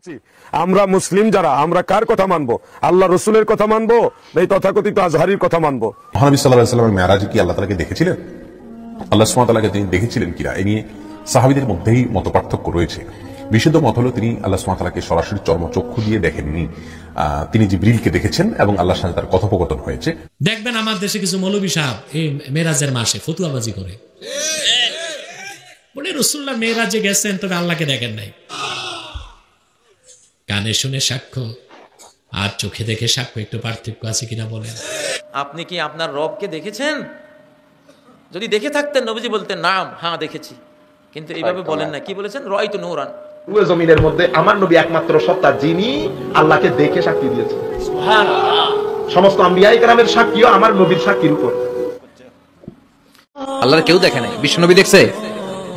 দেখেছি। আমরা মুসলিম যারা, আমরা কার কথা মানবো? আল্লাহ রসুলের কথা মানবো, এই তথাকথিত আজহারির কথা মানবো? মহানবী সাল্লাল্লাহু আলাইহি ওয়াসাল্লামের মেরাজে কি আল্লাহ তাআলাকে দেখেছিলেন? আল্লাহ সুবহানাহু ওয়া তাআলাকে তিনি দেখেছিলেন কিনা, এই নিয়ে সাহাবীদের মধ্যেই মতপার্থক্য রয়েছে। বিশুদ্ধ মত হলো তিনি আল্লাহ সুবহানাহু ওয়া তাআলাকে সরাসরি চর্মচক্ষু দিয়ে দেখেননি। তিনি জিবরিলকে দেখেছেন এবং আল্লাহর সাথে তার কথোপকথন হয়েছে। দেখবেন আমার দেশে কিছু মৌলভী সাহেব এই মেরাজের মাসে ফতুয়াবাজি করে, বলে রাসূলুল্লাহ মেরাজে গেছেন তবে আল্লাহকে দেখেন নাই। কানে শুনে সাক্ষ্য আর চোখে দেখে সাক্ষ্য একটু পার্থক্য আছে কিনা বলেন? আপনি কি আপনার রবকে দেখেছেন? যদি দেখে থাকতেন নবীজি বলতেন নাম, হ্যাঁ দেখেছি, কিন্তু এইভাবে বলেন না। কি বলেছেন? রাআইতু নূরান। পুরো জমিনের মধ্যে আমার নবী একমাত্র সত্তা যিনি আল্লাহকে দেখে সাক্ষী দিয়েছেন। সুবহানাল্লাহ। সমস্ত আম্বিয়ায়ে কেরামের সাক্ষীও আমার নবীর সাক্ষীর উপর। আল্লাহর কেউ দেখে নাই, বিশ্বনবী দেখছে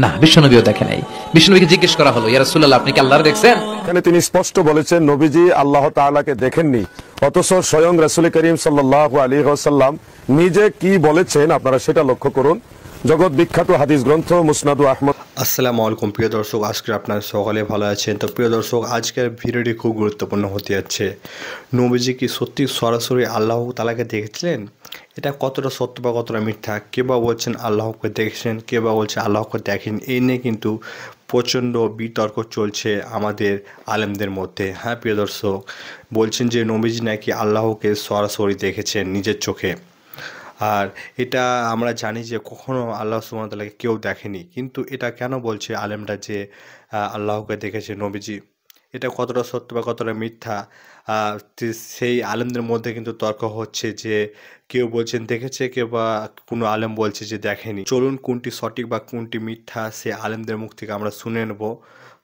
না, বিশ্বনবীও দেখে নাই। বিশ্বনবীকে জিজ্ঞেস করা হলো, ইয়া রাসূলুল্লাহ আপনি কি আল্লাহর দেখছেন? এখানে তিনি স্পষ্ট বলেছেন নবীজি আল্লাহ তাআলাকে দেখেননি, অথচ স্বয়ং রাসূল করিম সাল্লাল্লাহু আলাইহি ওয়াসাল্লাম নিজে কি বলেছেন আপনারা সেটা লক্ষ্য করুন। জগৎ বিখ্যাত হাদিস গ্রন্থ মুসনাদু আহমদ। আসসালামু আলাইকুম প্রিয় দর্শক, আজকে আপনারা সকলে ভালো আছেন। তো প্রিয় দর্শক, আজকের ভিডিওটি খুব গুরুত্বপূর্ণ হতে যাচ্ছে। নবীজি কি সত্যি সরাসরি আল্লাহ তাআলাকে দেখেছিলেন? এটা কতটা সত্য বা কতটা মিথ্যা? কে বা বলছেন আল্লাহকে দেখেছেন, কে বা বলছে আল্লাহকে দেখেন। এই নিয়ে কিন্তু প্রচণ্ড বিতর্ক চলছে আমাদের আলেমদের মধ্যে। হ্যাঁ প্রিয় দর্শক, বলছেন যে নবীজি নাকি আল্লাহকে সরাসরি দেখেছেন নিজের চোখে। আর এটা আমরা জানি যে কখনো আল্লাহ সুবহানাহু ওয়া তাআলাকে কেউ দেখেনি, কিন্তু এটা কেন বলছে আলেমরা যে আল্লাহকে দেখেছে নবীজি? এটা কতটা সত্য বা কতটা মিথ্যা সেই আলেমদের মধ্যে কিন্তু তর্ক হচ্ছে যে কেউ বলছেন দেখেছে, কেউ বা কোনো আলেম বলছে যে দেখেনি। চলুন কোনটি সঠিক বা কোনটি মিথ্যা সে আলেমদের মুখ থেকে আমরা শুনে নেব।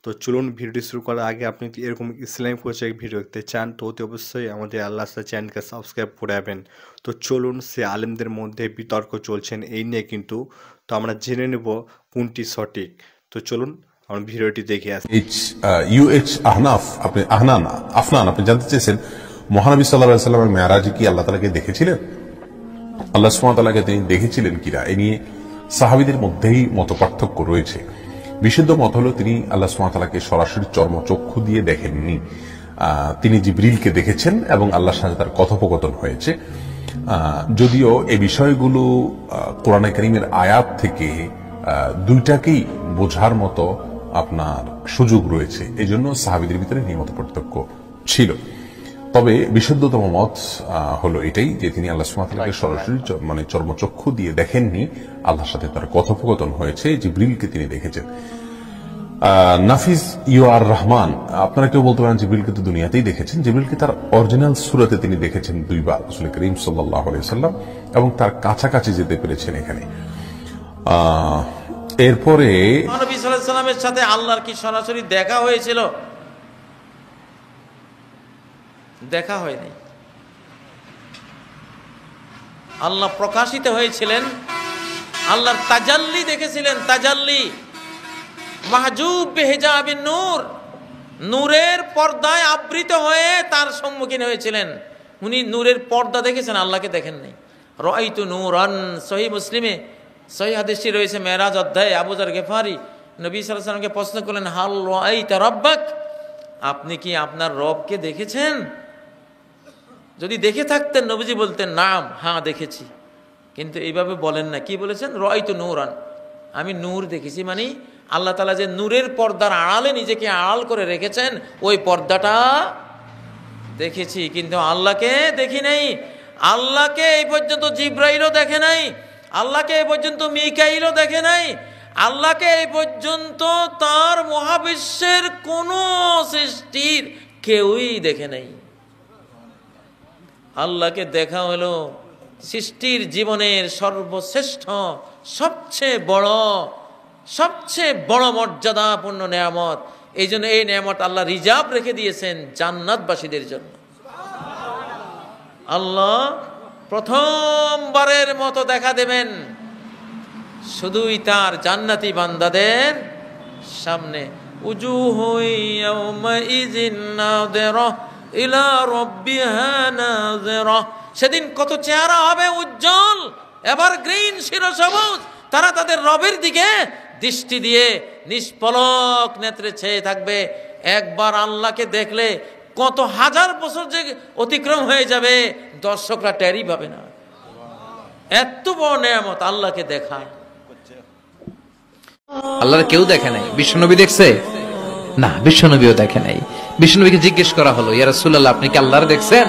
তো চলুন ভিডিওটি শুরু করার আগে আপনি এরকম ইসলামিক পরিচয় ভিডিও দেখতে চান তো অতি অবশ্যই আমাদের আল্লাহ চ্যানেলকে সাবস্ক্রাইব করে যাবেন। তো চলুন, সে আলেমদের মধ্যে বিতর্ক চলছেন এই নিয়ে কিন্তু, তো আমরা জেনে নেব কোনটি সঠিক। তো চলুন আমরা ভিডিওটি দেখে আসি। আফনান আপনি জানতে চেয়েছেন মহানবী সাল্লাল্লাহু আলাইহি ওয়াসাল্লামের মেরাজে কি আল্লাহ তাআলাকে দেখেছিলেন? আল্লাহ সুবহানাহু ওয়া তাআলাকে তিনি দেখেছিলেন কিনা, এই নিয়ে সাহাবীদের মধ্যেই মতপার্থক্য রয়েছে। বিশুদ্ধ মত হলো তিনি আল্লাহ সুবহানাহু ওয়া তাআলাকে সরাসরি চর্মচক্ষু দিয়ে দেখেননি। তিনি জিবরিলকে দেখেছেন এবং আল্লাহর সাথে তার কথোপকথন হয়েছে। যদিও এই বিষয়গুলো কোরআনে কারীমের আয়াত থেকে দুইটাকেই বোঝার মতো আপনার সুযোগ রয়েছে, এই জন্য সাহাবীদের ভিতরে এই মতপার্থক্য ছিল। তবে বিশুদ্ধতম মত হলো এটাই যে তিনি আল্লাহ সুবহানাহু ওয়া তাআলাকে সরাসরি চর্মচক্ষু দিয়ে দেখেননি, আল্লাহর সাথে তার কথোপকথন হয়েছে, জিবরিলকে তিনি দেখেছেন। নাফিস রহমান, আপনারা কেউ বলতে পারেন জিবরিলকে তো দুনিয়াতেই দেখেছেন। জিবরিলকে তার অরিজিনাল সূরতে তিনি দেখেছেন দুইবার, রাসূল করিম সাল্লাল্লাহু আলাইহি ওয়াসাল্লাম, এবং তার কাছাকাছি যেতে পেরেছেন এখানে। এরপরে নবী সাল্লাল্লাহু আলাইহি ওয়াসাল্লামের সাথে আল্লাহর কি সরাসরি দেখা হয়েছিল? দেখা হয়নি। আল্লাহ প্রকাশিত হয়েছিলেন, আল্লাহর তাজাল্লি দেখেছিলেন। তাজাল্লি মাহজুব বিহিজাবিন নূর, নূরের পর্দায় আবৃত হয়ে তার সম্মুখীন হয়েছিলেন। উনি নূরের পর্দা দেখেছেন, আল্লাহকে দেখেন নাই। রাআইতু নূরান, সহিহ মুসলিমে সহিহ হাদিসটি রয়েছে মেরাজ অধ্যায়ে। আবু যর গিফারি নবী সাল্লাল্লাহু আলাইহি ওয়াসাল্লামকে প্রশ্ন করলেন, হাল রাআইতা রাব্বাক, আপনি কি আপনার রবকে দেখেছেন? যদি দেখে থাকতেন নবীজি বলতেন নাম, হ্যাঁ দেখেছি, কিন্তু এইভাবে বলেন না। কি বলেছেন? রাআইতু নূরান, আমি নূর দেখেছি। মানে আল্লাহ তাআলা যে নূরের পর্দার আড়ালে নিজেকে আড়াল করে রেখেছেন, ওই পর্দাটা দেখেছি, কিন্তু আল্লাহকে দেখি নাই। আল্লাহকে এই পর্যন্ত জিব্রাইলও দেখে নাই, আল্লাহকে এই পর্যন্ত মিকাইলও দেখে নাই, আল্লাহকে এই পর্যন্ত তার মহাবিশ্বের কোন সৃষ্টির কেউই দেখে নাই। আল্লাহকে দেখা হলো সৃষ্টির জীবনের সর্বশ্রেষ্ঠ, সবচেয়ে বড় মর্যাদাপূর্ণ নেয়ামত। এই জন্য এই নেয়ামত আল্লাহ রিজার্ভ রেখে দিয়েছেন জান্নাতবাসীদের জন্য। আল্লাহ প্রথমবারের মতো দেখা দেবেন শুধুই তার জান্নাতি বান্দাদের সামনে। উজুহু ইয়াওমাইযিন নাযিরা ইলা রাব্বিহা নাযিরা, সেদিন কত চেহারা হবে উজ্জ্বল, এভারগ্রিন, চিরসবুজ। তারা তাদের রবের দিকে দৃষ্টি দিয়ে নিষ্পলক নেত্রে চেয়ে থাকবে। একবার আল্লাহকে দেখলে কত হাজার বছর যে অতিক্রম হয়ে যাবে দর্শকরা টেরই পাবে না। এত বড় নেয়ামত আল্লাহকে দেখা। আল্লাহর কেউ দেখে নাই, বিশ্বনবী দেখছে না, বিশ্বনবীও দেখে নাই। বিশ্বনবীকে জিজ্ঞেস করা হলো, ইয়া রাসূলুল্লাহ আপনি কি আল্লাহর দেখছেন?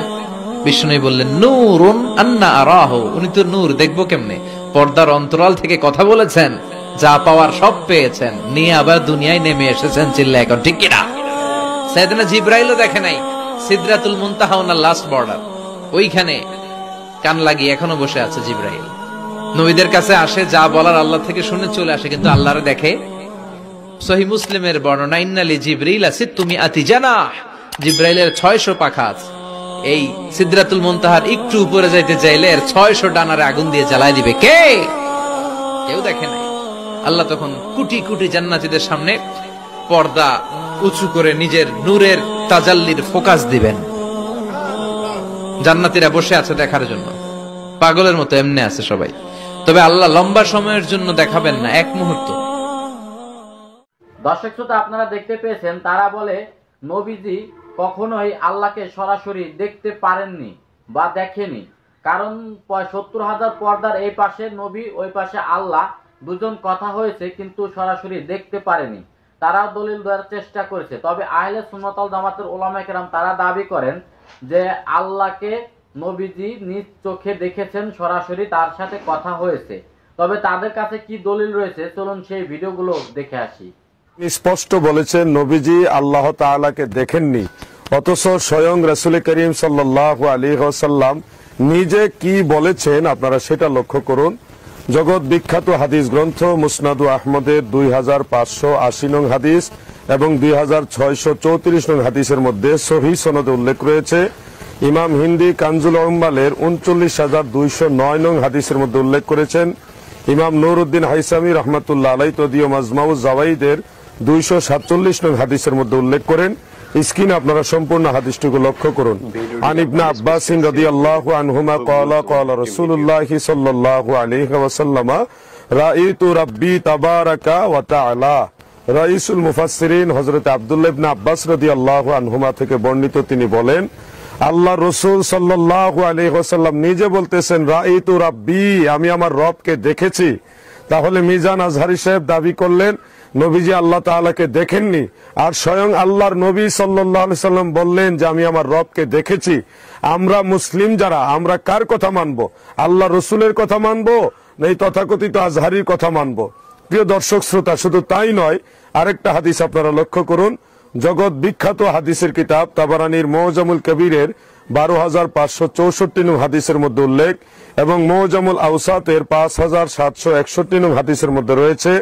বিশ্বনবী বললেন, নূরুন আন্না আরাহু, উনি তো নূর, দেখবো কেমনে? পর্দার অন্তরাল থেকে কথা বলেছেন, যা পাওয়ার সব পেয়েছেন, নিয়ে আবার দুনিয়ায় নেমে এসেছেন। চিল্লা এখন ঠিক কিনা? সাইয়েদনা জিবরাইলও দেখে নাই। সিদরাতুল মুনতাহা ওনার লাস্ট বর্ডার, ওইখানে কান লাগিয়ে এখনো বসে আছে জিবরাইল। নবীদের কাছে আসে, যা বলার আল্লাহ থেকে শুনে চলে আসে, কিন্তু আল্লাহরে দেখে। সহিহ মুসলিমের বর্ণনা, ইন্নালি জিবরিল সিত্তুমি আতিজানাহ, জিবরাইলের 600 পাখা আছে। এই সিদরাতুল মুনতাহার একটু উপরে যাইতে চাইলে এর 600 ডানারে আগুন দিয়ে জ্বালাই দিবে। কে? কেউ দেখে নাই। আল্লাহ তখন কোটি কোটি জান্নাতীদের সামনে পর্দা উঁচু করে নিজের নূরের তাজাল্লির ফোকাস দিবেন। জান্নাতীরা বসে আছে দেখার জন্য, পাগলের মতো এমনি আছে সবাই। তবে আল্লাহ লম্বা সময়ের জন্য দেখাবেন না, এক মুহূর্ত। দর্শক শ্রোতা, আপনারা দেখতে পেয়েছেন, তারা বলে নবীজি কখনোই আল্লাহকে সরাসরি দেখতে পারেননি বা দেখেনি, কারণ 70,000 পর্দার এই পাশে নবী, ওই পাশে আল্লাহ, দুজন কথা হয়েছে কিন্তু সরাসরি দেখতে পারেনি। তারা দলিল দেওয়ার চেষ্টা করেছে। তবে আহলে সুন্নাত ওয়াল জামাতের উলামায়ে কেরাম তারা দাবি করেন যে আল্লাহকে নবীজি নিজ চোখে দেখেছেন, সরাসরি তার সাথে কথা হয়েছে। তবে তাদের কাছে কি দলিল রয়েছে, চলুন সেই ভিডিওগুলো দেখে আসি। স্পষ্ট বলেছেন নবীজি আল্লাহ তাআলাকে দেখেননি, অথচ স্বয়ং রাসূল করিম সাল্লাল্লাহু আলাইহি ওয়াসাল্লাম নিজে কি বলেছেন আপনারা সেটা লক্ষ্য করুন। জগৎ বিখ্যাত হাদিস গ্রন্থ মুসনাদ আহমদের 2580 নং হাদিস এবং 2634 নং হাদিসের মধ্যে সহিহ সনদে উল্লেখ রয়েছে। ইমাম হিন্দি কানজুল উম্মালের 39,209 নং হাদিসের মধ্যে উল্লেখ করেছেন। ইমাম নুরউদ্দিন হাইসামি রহমাতুল্লাহ আলাইহি তদীয় মাজমাউজ জাওয়াইদের 247 নং হাদিসের মধ্যে উল্লেখ করেন। স্ক্রিনে আপনারা সম্পূর্ণ হাদিসটুকু লক্ষ্য করুন। আন ইবনে আব্বাস রাদিয়াল্লাহু আনহুমা ক্বালা ক্বালা রাসূলুল্লাহ সাল্লাল্লাহু আলাইহি ওয়াসাল্লাম রাআইতু রাব্বি তাবারাকা ওয়া তাআলা। রাইসুল মুফাসসিরিন হযরত আব্দুল্লাহ ইবনে আব্বাস রাদিয়াল্লাহু আনহুমা থেকে বর্ণিত, তিনি বলেন আল্লাহ রাসূল সাল্লাল্লাহু আলাইহি ওয়াসাল্লাম নিজে বলতেছেন, রাআইতু রাব্বি, আমি আমার রবকে দেখেছি। তাহলে মিজান আজহারী সাহেব দাবি করলেন নবীজি আল্লাহ তাআলাকে দেখেননি, আর স্বয়ং আল্লাহর নবী সাল্লাল্লাহু আলাইহি সাল্লাম বললেন যে আমি আমার রবকে দেখেছি। আমরা মুসলিম যারা, আমরা কার কথা মানব? আল্লাহ রসুলের কথা মানব না এই তথাকথিত আজহারির কথা মানব? প্রিয় দর্শক শ্রোতা, শুধু তাই নয়, আরেকটা হাদিস আপনারা লক্ষ্য করুন। জগৎ বিখ্যাত হাদিসের কিতাব তাবারানির মুআজামুল কবিরের 12,564 নং হাদিসের মধ্যে উল্লেখ এবং মুআজামুল আওসাতের 5,761 নং হাদিসের মধ্যে রয়েছে।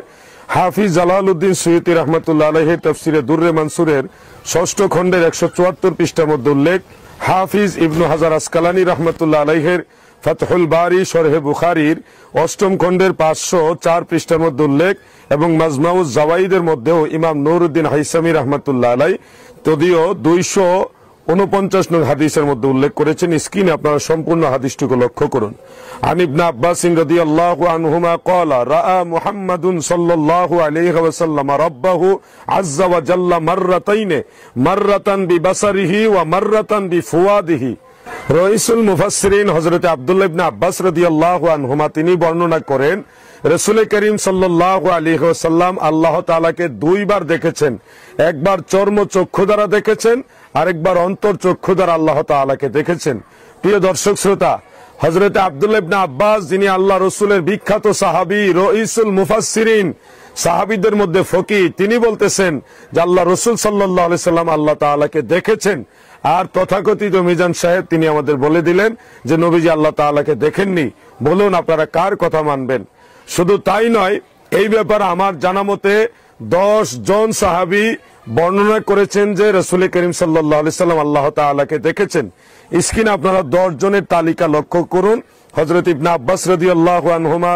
হাফিজ জালালউদ্দিন সুয়ুতী রাহমাতুল্লাহ আলাইহি তাফসিরে দুররে মানসুরের 6ষ্ঠ খণ্ডের 174 পৃষ্ঠার মধ্যে উল্লেখ। হাফিজ ইবনু হাজার আসকালানী রাহমাতুল্লাহ আলাইহির ফাতহুল বারি শরহে বুখারীর 8ম খণ্ডের 504 পৃষ্ঠার মধ্যে উল্লেখ এবং মাজমাউজ জাওয়াইদের মধ্যেও ইমাম নুরউদ্দিন হাইসামি রাহমাতুল্লাহ আলাইহি তদীয় 249 নং হাদিসের মধ্যে উল্লেখ করেছেন। স্ক্রিনে আপনারা সম্পূর্ণ হাদিসটুকু লক্ষ্য করুন। আন ইবনে আব্বাস রাদিয়াল্লাহু আনহুমা ক্বালা রাআ মুহাম্মাদুন সাল্লাল্লাহু আলাইহি ওয়াসাল্লাম রাব্বাহু আযজা ওয়া জাল্লা মাররাতান বিবাসারিহি ওয়া মাররাতান বিফুয়াদিহি। রাইসুল মুফাসসিরিন হযরত আব্দুল্লাহ ইবনে আব্বাস রাদিয়াল্লাহু আনহুমা তিনি বর্ণনা করেন রাসূল করিম সাল্লাল্লাহু আলাইহি ওয়াসাল্লাম আল্লাহ তাআলাকে দুইবার দেখেছেন। একবার চর্ম চক্ষু দ্বারা দেখেছেন, আরেকবার অন্তর চক্ষু দ্বারা আল্লাহ তাআলাকে দেখেছেন। প্রিয় দর্শক শ্রোতা, হযরত আব্দুল্লাহ ইবনে আব্বাস যিনি আল্লাহ রসুলের বিখ্যাত সাহাবী, রাইসুল মুফাসসিরিন, সাহাবীদের মধ্যে ফকিহ, তিনি বলতেছেন যে আল্লাহ রসুল সাল্লাল্লাহু আলাইহি সাল্লাম আল্লাহ তাআলাকে দেখেছেন। আর তথাকথিত মিজান সাহেব তিনি আমাদের বলে দিলেন যে নবীজি আল্লাহ তাআলাকে দেখেননি। বলুন আপনারা কার কথা মানবেন? শুধু তাই নয়, এই ব্যাপারে আমার জানা মতে 10 জন সাহাবী বর্ণনা করেছেন যে রাসূল করিম সাল্লাল্লাহু আলাইহি সাল্লাম আল্লাহ তাআলাকে দেখেছেন। স্ক্রিনে আপনারা 10 জনের তালিকা লক্ষ্য করুন। হযরত ইবনে আব্বাস রাদিয়াল্লাহু আনহুমা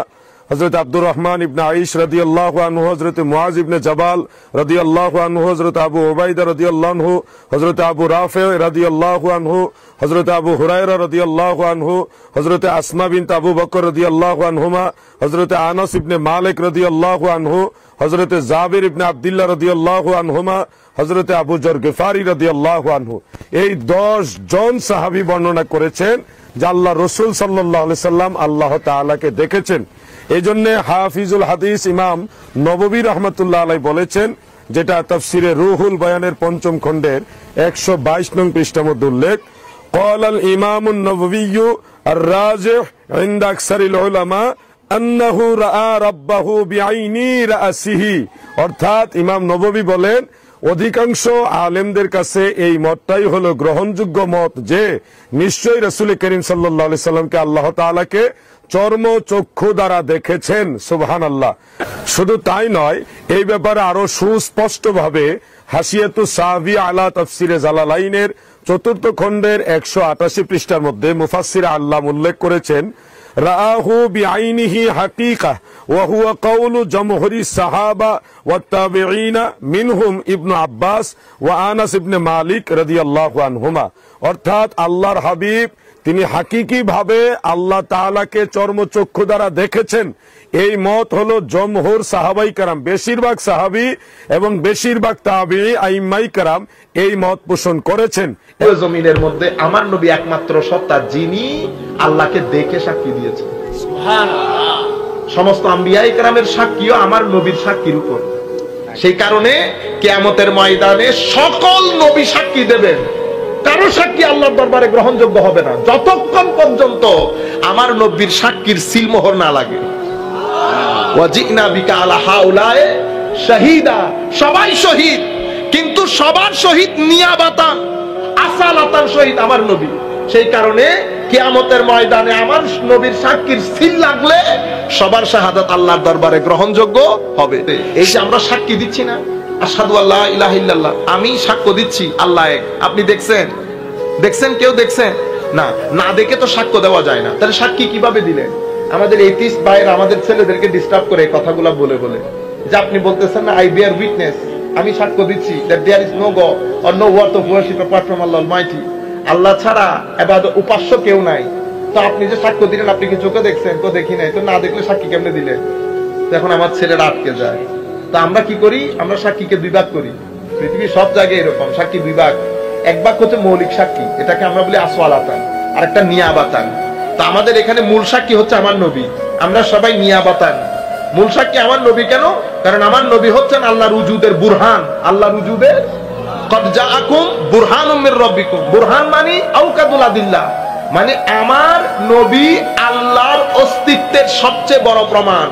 হযরত আব্দুর রহমান ইবনে আইশ রাদিয়াল্লাহু আনহু, হযরত মুআজ ইবনে জাবাল রাদিয়াল্লাহু আনহু, হযরত আবু উবাইদা রাদিয়াল্লাহু আনহু, হযরত আবু রাফি রাদিয়াল্লাহু আনহু, হযরত আবু হুরায়রা রাদিয়াল্লাহু আনহু, হযরত আসমা বিনত আবু বকর রাদিয়াল্লাহু আনহুমা, হযরত আনাস ইবনে মালিক রাদিয়াল্লাহু আনহু, হযরত জাবির ইবনে আব্দুল্লাহ রাদিয়াল্লাহু আনহুমা, হযরত আবু যর গিফারি রাদিয়াল্লাহু আনহু। এই 10 জন সাহাবী বর্ণনা করেছেন যে আল্লাহ রাসূল সাল্লাল্লাহু আলাইহি সাল্লাম আল্লাহ তাআলাকে দেখেছেন। এই জন্য হাফিজুল হাদিস ইমাম নববী রাহমাতুল্লাহ আলাইহি বলেছেন, যেটা তাফসিরে রুহুল বয়ানের 5ম খণ্ডের 122 নং পৃষ্ঠার মধ্যে উল্লেখ, قال الإمام النووي الراجح عند أكثر العلماء أنه رأى ربه بعيني رأسه। অর্থাৎ ইমাম নববী বলেন, অধিকাংশ আলেমদের কাছে এই মতটাই হলো গ্রহণযোগ্য মত যে নিশ্চয়ই রাসূল করিম সাল্লাল্লাহু আলাইহি সাল্লামকে আল্লাহ তাআলাকে চর্ম চক্ষু দ্বারা দেখেছেন। সুবহানাল্লাহ। শুধু তাই নয়, এই ব্যাপারে আরো সুস্পষ্টভাবে হাসিয়াতুস সাহাবী আলা তাফসিরে জালালাইনের 4th খণ্ডের 188 পৃষ্ঠার মধ্যে মুফাসসির আল্লাম উল্লেখ করেছেন, রাআহু বিআইনিহি হাকিকা ওয়া হুয়া কাউলু জমহুরি সাহাবা ওয়াত তাবিঈনা মিনহুম ইবনে আব্বাস ওয়া আনাস ইবনে মালিক রাদিয়াল্লাহু আনহুমা। অর্থাৎ আল্লাহর হাবিব তিনি হাকিকি ভাবে আল্লাহ তাআলাকে চর্মচক্ষু দ্বারা দেখেছেন। এই মত হলো জমহুর সাহাবাই কারাম, বেশিরভাগ সাহাবী এবং বেশিরভাগ তাবিঈ আইম্মাই কারাম এই মত পোষণ করেছেন। জমিনের মধ্যে আমার নবী একমাত্র সত্তা যিনি আল্লাহকে দেখে সাক্ষী দিয়েছেন। সুবহানাল্লাহ। সমস্ত আম্বিয়ায়ে কেরামের সাক্ষীও আমার নবীর সাক্ষীর উপর। সেই কারণে কিয়ামতের ময়দানে সকল নবী সাক্ষী দেবেন, কারো সাক্ষী আল্লাহর দরবারে গ্রহণযোগ্য হবে না যতক্ষণ পর্যন্ত আমার নবীর সাক্ষীর সিলমোহর না লাগে। ওয়াজিনা বিকা আলা হাউলায়ে শাহীদা, সবাই শহীদ, কিন্তু সবার শহীদ নিয়াবাতান, আসালাতান শহীদ আমার নবী। সেই কারণে কিয়ামতের ময়দানে আমার নবীর সাক্ষীর সিল লাগলে সবার শাহাদাত আল্লাহর দরবারে গ্রহণযোগ্য হবে। এই যে আমরা সাক্ষী দিচ্ছি না, আশহাদু আল্লা ইলাহা ইল্লাল্লাহ, আমি সাক্ষ্য দিচ্ছি আল্লাহ এক। আপনি দেখছেন? কেউ দেখছেন? না, না দেখে তো সাক্ষ্য দেওয়া যায় না। তাহলে সাক্ষী কিভাবে দিলেন? আমাদের এথিস্ট ভাইরা আমাদের ছেলেদেরকে ডিস্টার্ব করে কথাগুলো বলে বলে যে আপনি বলতেছেন না, আই বেয়ার উইটনেস, আমি সাক্ষ্য দিচ্ছি that there is no God or no worth of worship apart from Allah Almighty, আল্লাহ ছাড়া ইবাদত উপাস্য কেউ নাই। তো আপনি যে সাক্ষ্য দিলেন, আপনি কি চোখে দেখছেন? তো দেখি নাই। তো না দেখলে সাক্ষী কেমনে দিলেন? এখন আমার ছেলেরা আটকে যায়। তা আমরা কি করি? আমরা সাক্ষীকে বিভাগ করি। পৃথিবীর সব জায়গায় এরকম সাক্ষী বিভাগ। এক ভাগ হচ্ছে মৌলিক সাক্ষী, এটাকে আমরা বলি আসওয়ালাতান, আর একটা নিয়াবাতান। তা আমাদের এখানে মূল সাক্ষী হচ্ছে আমার নবী, আমরা সবাই নিয়াবাতান। মূল সাক্ষী আমার নবী কেন? কারণ আমার নবী হচ্ছেন আল্লাহর উজুদের বুরহান। আল্লাহর উজুদের কদ জাআকুম বুরহানুম মির রাব্বিকুম। বুরহান মানে আওকাদুল আদিল্লাহ, মানে আমার নবী আল্লাহর অস্তিত্বের সবচেয়ে বড় প্রমাণ।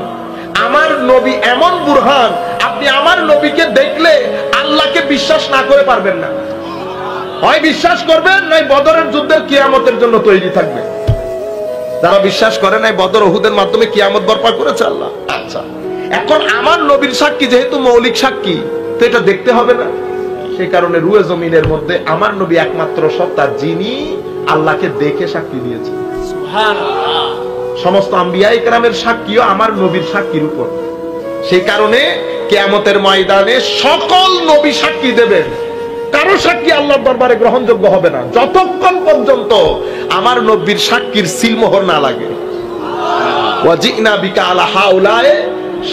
আমার নবী এমন বুরহান, আপনি আমার নবীকে দেখলে আল্লাহকে বিশ্বাস না করে পারবেন না। হয় বিশ্বাস করবেন, নাই বদরের যুদ্ধের কিয়ামতের জন্য তৈরি থাকবে। যারা বিশ্বাস করে নাই বদর উহুদের মাধ্যমে কিয়ামত বর্পা করেছে আল্লাহ। আচ্ছা, এখন আমার নবীর সাক্ষী যেহেতু মৌলিক সাক্ষী, তো এটা দেখতে হবে না? সেই কারণে রুয়ে জমিনের মধ্যে আমার নবী একমাত্র সত্তা যিনি আল্লাহকে দেখে সাক্ষী দিয়েছেন। সুবহানাল্লাহ। সমস্ত আম্বিয়ায়ে কেরামের সাক্ষীও আমার নবীর সাক্ষীর উপর। সেই কারণে কিয়ামতের ময়দানে সকল নবী সাক্ষী দেবেন, কারো সাক্ষী আল্লাহর দরবারে গ্রহণযোগ্য হবে না যতক্ষণ পর্যন্ত আমার নবীর সাক্ষীর সিলমোহর না লাগে। ওয়াজিনা বিকা আলা হাউলায়ে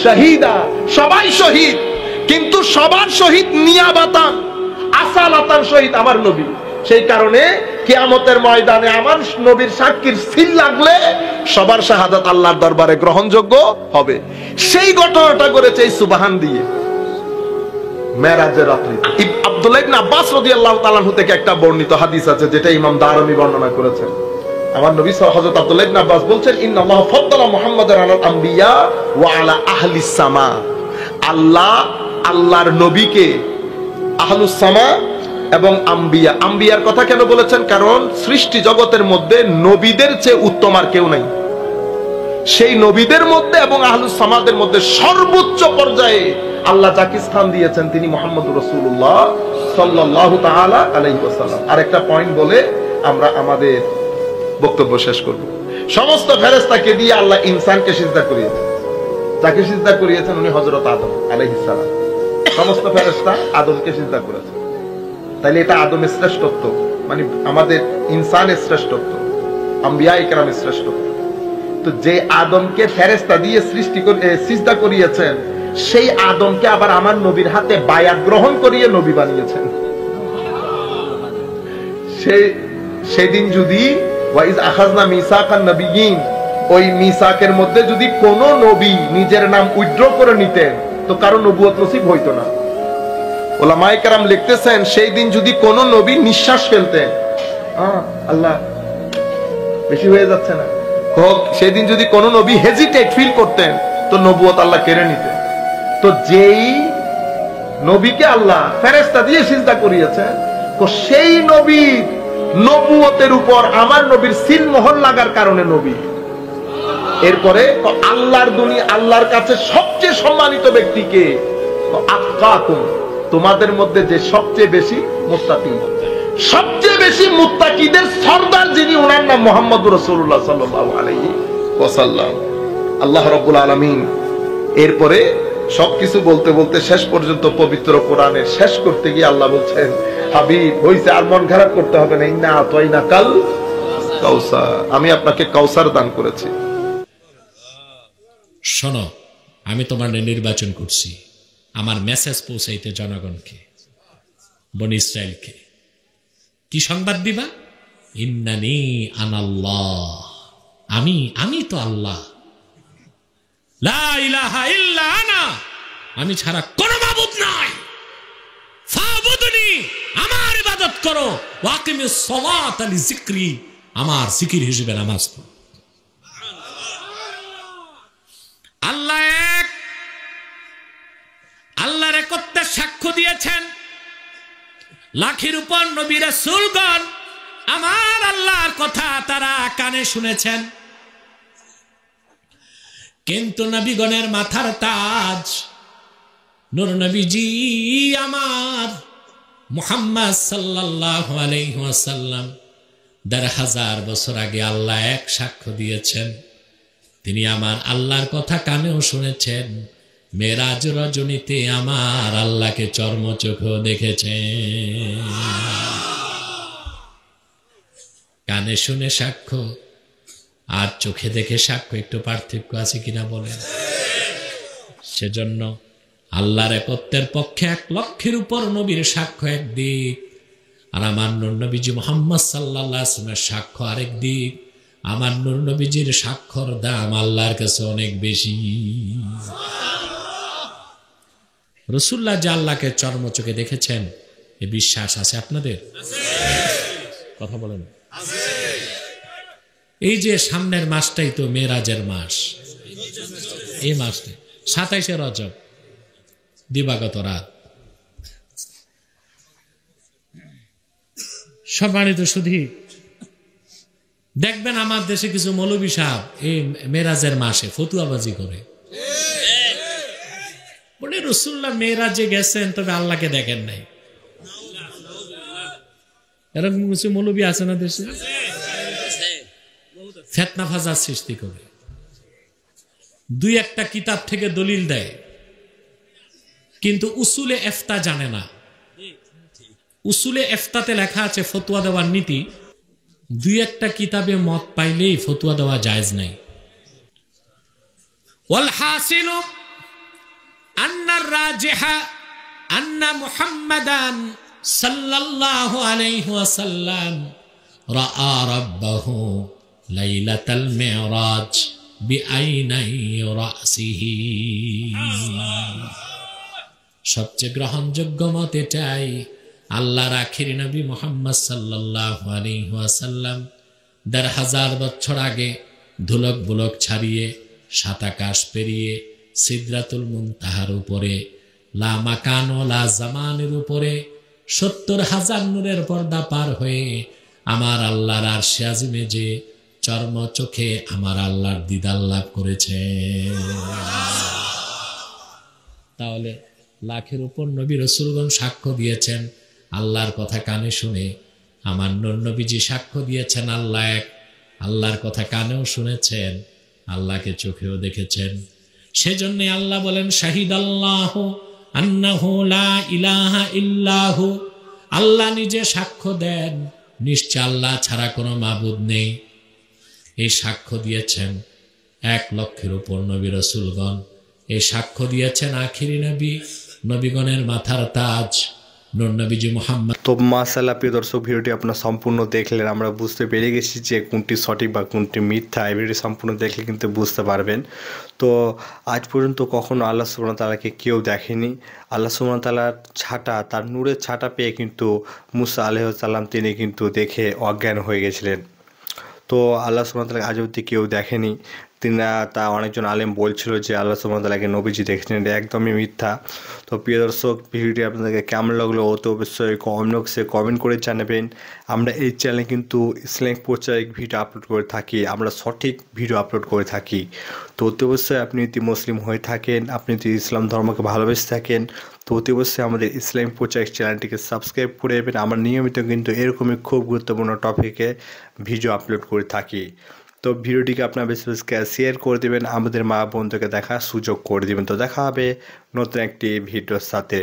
শাহীদা, সবাই শহীদ, কিন্তু সবার শহীদ নিয়াবাতান, আসালাতান শহীদ আমার নবী। সেই কারণে কিয়ামতের ময়দানে আমার নবীর সাক্ষীর সিল লাগলে সবার শাহাদাত আল্লাহর দরবারে গ্রহণযোগ্য হবে। সেই ঘটনাটা করেছে এই সুবহান দিয়ে মেরাজের রাত্রি। আব্দুল্লাহ ইবনে আব্বাস রাদিয়াল্লাহু তাআলা আনহু থেকে একটা বর্ণিত হাদিস আছে, যেটা ইমাম দারমি বর্ণনা করেছেন। আমার নবী হযরত আব্দুল্লাহ ইবনে আব্বাস বলছেন, ইন্নাল্লাহ ফাদ্দালা মুহাম্মাদান আলাল আম্বিয়া ওয়া আলা আহলিস সামা। আল্লাহ আল্লাহর নবীকে আহলুস সামা এবং আম্বিয়া, আম্বিয়ার কথা কেন বলেছেন? কারণ সৃষ্টি জগতের মধ্যে নবীদের চেয়ে উত্তম আর কেউ নাই। সেই নবীদের মধ্যে এবং আহলুস সামাদের মধ্যে সর্বোচ্চ পর্যায়ে আল্লাহ যাকে স্থান দিয়েছেন তিনি মুহাম্মদুর রাসূলুল্লাহ সাল্লাল্লাহু তাআলা আলাইহি ওয়াসাল্লাম। আরেকটা পয়েন্ট বলে আমরা আমাদের বক্তব্য শেষ করব। সমস্ত ফেরেশতাকে দিয়ে আল্লাহ ইনসানকে সিজদা করিয়েছেন। যাকে সিজদা করিয়েছেন উনি হযরত আদম আলাইহিস সালাম। সমস্ত ফেরেশতা আদমকে সিজদা করেছে। তাইলে এটা আদমের শ্রেষ্ঠত্ব, মানে আমাদের ইনসানের শ্রেষ্ঠত্ব, আম্বিয়া ইকরামের শ্রেষ্ঠত্ব। তো যে আদমকে ফেরেশতা দিয়ে সৃষ্টি করে সিজদা করিয়েছেন, সেই আদমকে আবার আমার নবীর হাতে বায়াত গ্রহণ করিয়ে নবী বানিয়েছেন। সেদিন যদি ওয়াইজ আখাযনা মিসাকান নবিয়্যিন, ওই মিসাকের মধ্যে যদি কোন নবী নিজের নাম উইথড্র করে নিতেন তো কারো নবুয়ত নসিব হইতো না। ওলামায়ে কেরাম লিখতেছেন সেই দিন যদি কোন নবী নিঃশ্বাস ফেলতেন, আল্লাহ বেশি হয়ে যাচ্ছে না, সেই দিন যদি কোন নবী হেজিটেট ফিল করতেন তো নবুয়ত আল্লাহ কেড়ে নিতেন। তো যেই নবীকে আল্লাহ ফেরেশতা দিয়ে সিজদা করিয়েছেন, তো সেই নবীর নবুয়তের উপর আমার নবীর সিল মোহর লাগার কারণে নবী। এরপরে আল্লাহর দুনিয়া, আল্লাহর কাছে সবচেয়ে সম্মানিত ব্যক্তিকে, আতকাকুম, তোমাদের মধ্যে যে সবচেয়ে বেশি মুত্তাকি, সবচেয়ে বেশি মুত্তাকিদের সরদার যিনি, ওনার নাম মুহাম্মদুর রাসূলুল্লাহ সাল্লাল্লাহু আলাইহি ওয়াসাল্লাম। আল্লাহ রাব্বুল আলামিন এরপরে সবকিছু বলতে বলতে শেষ পর্যন্ত পবিত্র কোরআনের শেষ করতে গিয়ে আল্লাহ বলছেন, হাবিব হইছে আর মন খারাপ করতে হবে না, ইন্না আতাইনাকাল কাউসার, আমি আপনাকে কাউসার দান করেছি। শোনো, আমি তোমার নির্বাচন করছি আমার মেসেজ পৌঁছাইতে জনগণকে, বনি ইসরাইলকে। কি সংবাদ দিবা? ইন্নানি আনাল্লাহ, আমি তো আল্লাহ, লা ইলাহা ইল্লা আনা, আমি ছাড়া কোনো মাবুদ নাই, ফাবুদনি, আমার ইবাদত করো, ওয়াকিমিস সালাত লিযিকরি, আমার জিকির হিসেবে নামাজ পড়ো। আল্লাহ এক, আল্লাহর একত্বের সাক্ষ্য দিয়েছেন। লাখের উপর নবী রাসূলগণ আমার আল্লাহর কথা তারা কানে শুনেছেন, কিন্তু নবীগণের মাথার তাজ নূর নবীজি আমার মুহাম্মদ সাল্লাল্লাহু আলাইহি ওয়াসাল্লাম ১,৫০০ বছর আগে আল্লাহ এক সাক্ষ্য দিয়েছেন। তিনি আমার আল্লাহর কথা কানেও শুনেছেন, মেরাজ রজনীতে আমার আল্লাহকে চর্মচোখেও দেখেছেন। কানে শুনে সাক্ষ্য আর চোখে দেখে সাক্ষ্য একটু পার্থক্য আছে কিনা বলেন? সেজন্য আল্লাহর একত্বের পক্ষে ১,০০,০০০ উপর নবীর সাক্ষ্য একদিক, আর আমার নূর নবীজি মুহাম্মদ সাল্লাল্লাহু আলাইহি ওয়াসাল্লামের সাক্ষ্য আরেক দিক। আমার নূর নবীজির সাক্ষ্যর দাম আল্লাহর কাছে অনেক বেশি। রাসূলুল্লাহ যে আল্লাহকে চর্মচোখে দেখেছেন, এ বিশ্বাস আছে আপনাদের? কথা বলেন। এই যে সামনের মাসটাই তো মেরাজের মাস, এই মাসটা ২৭শে রজব, দিবাগত রাত। সম্মানিত সুধী, দেখবেন আমার দেশে কিছু মৌলবী সাহেব এই মেরাজের মাসে ফতুয়াবাজি করে, বলে রাসূলুল্লাহ মেরাজে গেছেন তবে আল্লাহকে দেখেন নাই। এরকম কিছু মৌলবী আছে না দেশে, ফিতনা ফাসাদ সৃষ্টি করে, দুই একটা কিতাব থেকে দলিল দেয়, কিন্তু উসুলে ইফতা জানে না। উসুলে ইফতাতে লেখা আছে ফতোয়া দেওয়ার নীতি, দুই একটা কিতাবে মত পাইলেই ফতোয়া দেওয়া জায়েজ নাই। ওয়াল হাসিলু আন্না রাজিহা আন্না মুহাম্মাদান সাল্লাল্লাহু আলাইহি ওয়াসাল্লাম রাআ রাব্বাহু লাইলাতাল মিরাজ বিআইনাই রাসিহি। সবচেয়ে গ্রহণযোগ্য মত এটাই, আল্লাহর আখিরি নবী মুহাম্মদ সাল্লাল্লাহু আলাইহি ওয়াসাল্লাম ১,৫০০ বছর আগে ধুলক বুলক ছাড়িয়ে, সাত আকাশ পেরিয়ে, সিদরাতুল মুনতাহার উপরে, লা মাকান ও লা জামানের উপরে ৭০,০০০ নূরের পর্দা পার হয়ে আমার আল্লাহর আরশে আজিমে যে চর্ম চোখে আমার আল্লাহর দিদার লাভ করেছে। তাহলে লাখের উপর নবী রাসূলগণ সাক্ষ্য দিয়েছেন আল্লাহর কথা কানে শুনে, আমার নূর নবীজি সাক্ষ্য দিয়েছেন আল্লাহ এক, আল্লাহর কথা কানেও শুনেছেন, আল্লাহকে চোখেও দেখেছেন। সেজন্য আল্লাহ বলেন শাহিদাল্লাহু আন্নাহু লা ইলাহা ইল্লাহু, আল্লাহ নিজে সাক্ষ্য দেন নিশ্চয় আল্লাহ ছাড়া কোনো মাবুদ নেই। এই সাক্ষ্য দিয়েছেন 1 লক্ষের উপর নবী রাসূলগণ, এই সাক্ষ্য দিয়েছেন আখিরি নবী, নবীগণের মাথার তাজ নূর নবীজি মুহাম্মদ। তো মাশাআল্লাহ প্রিয় দর্শক, ভিডিওটি আপনারা সম্পূর্ণ দেখলেন, আমরা বুঝতে পেরে গেছি যে কোনটি সঠিক বা কোনটি মিথ্যা। এই ভিডিওটি সম্পূর্ণ দেখলে কিন্তু বুঝতে পারবেন। তো আজ পর্যন্ত কখনো আল্লাহ সুবহানাহু ওয়া তাআলাকে কেউ দেখেনি। আল্লাহ সুবহানাহু ওয়া তাআলার ছাটা, তার নূরের ছাটা পেয়ে কিন্তু মুসা আলাইহিস সালাম তিনি কিন্তু দেখে অজ্ঞান হয়ে গেছিলেন। তো আল্লাহ সুবহানাহু ওয়া তাআলাকে আজ অবধি কেউ দেখেনি। তা অনেকজন আলেম বলছিল যে আল্লাহ সুবহানাহু ওয়া তাআলাকে নবীজি দেখেছেন, এটা একদমই মিথ্যা। তো প্রিয় দর্শক, ভিডিওটি আপনাদেরকে কেমন লাগলো অতি অবশ্যই কমেন্ট বক্সে কমেন্ট করে জানাবেন। আমরা এই চ্যানেলে কিন্তু ইসলামিক প্রচারিক ভিডিও আপলোড করে থাকি, আমরা সঠিক ভিডিও আপলোড করে থাকি। তো অতি অবশ্যই আপনি যদি মুসলিম হয়ে থাকেন, আপনি যদি ইসলাম ধর্মকে ভালোবেসে থাকেন, তো অতি অবশ্যই আমাদের ইসলামিক প্রচারিক চ্যানেলটিকে সাবস্ক্রাইব করে দেবেন। আমরা নিয়মিত কিন্তু এরকমই খুব গুরুত্বপূর্ণ টপিকে ভিডিও আপলোড করে থাকি। তো ভিডিওটিকে আপনার বেশি বেশি শেয়ার করে দেবেন, আমাদের মা বোনদেরকে দেখার সুযোগ করে দেবেন। তো দেখা হবে নতুন একটি ভিডিওর সাথে।